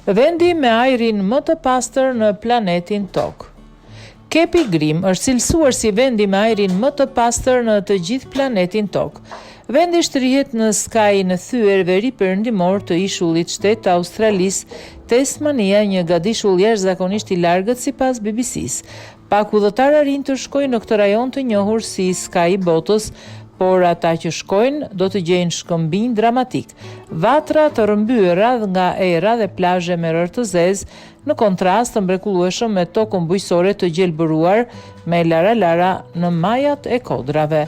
Vendi me ajrin më të pastër në planetin Tokë. Kepi Grim është cilësuar si vendi me ajrin më të pastër në të gjithë planetin Tokë. Vendi shtrihet në skajin e thyer veri perëndimor të ishullit shtet të Australisë, Tasmania, një gadishull jashtëzakonisht i largët sipas BBC-s. Pak udhëtarë rinë të shkojnë në këtë rajon të njohur si skaji i botës, por ata që shkojnë do të gjejnë shkëmbinj dramatik. Vatra të rrëmbyer radh nga era dhe plazhe me rërë të zezë, në kontrast të mrekullueshëm me tokën bujqësore të gjelbëruar me lara në majat e kodrave.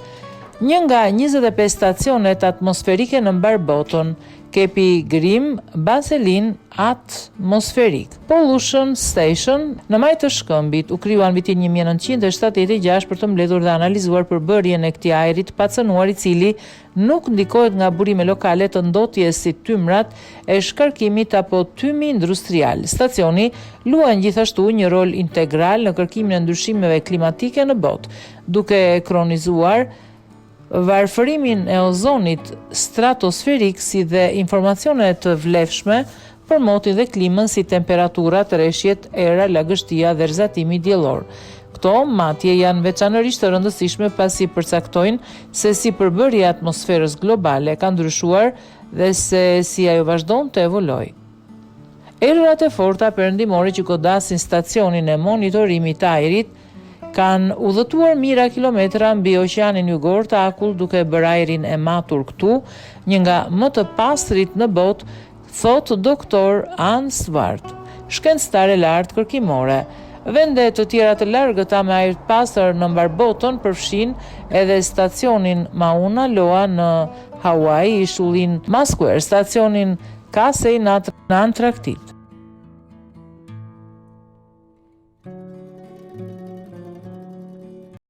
Një nga 25 stacionet atmosferike në mbar botën, Kepi Grim Baselin Atmospheric Pollution Station në majtë të Shkëmbit u krijuar në vitin 1976 për të mbledhur dhe analizuar përbërjen e këtij ajri të pacënuar, i cili nuk ndikohet nga burime lokale të ndotjes si tymrat e shkarkimit apo tymi industrial. Stacioni luan gjithashtu një rol integral në kërkimin e ndryshimeve klimatike në botë, duke kronizuar varfërimin e ozonit stratosferik si dhe informacione të vlefshme për motin dhe klimën si temperatura, tëreshjet, era, lagështia dhe rrezatimi diellor. Këto matje janë veçanërisht të rëndësishme pasi përcaktojnë se si përbërja e atmosferës globale ka ndryshuar dhe se si ajo vazhdon të evolojë. Erërat e forta perëndimore që godasin stacionin e monitorimit të ajrit kanë udhëtuar mijëra kilometra mbi oqeanin jugor të akull duke bërë ajrin e matur këtu, një nga më të pastrit në botë, thot doktor Ann Swart, shkencëtare lartë kërkimore. Vende të tjera të largëta me ajër të pastër në mbar botën përfshin edhe stacionin Mauna Loa në Hawaii, ishullin Musqueam, stacionin Casey në Antarktik.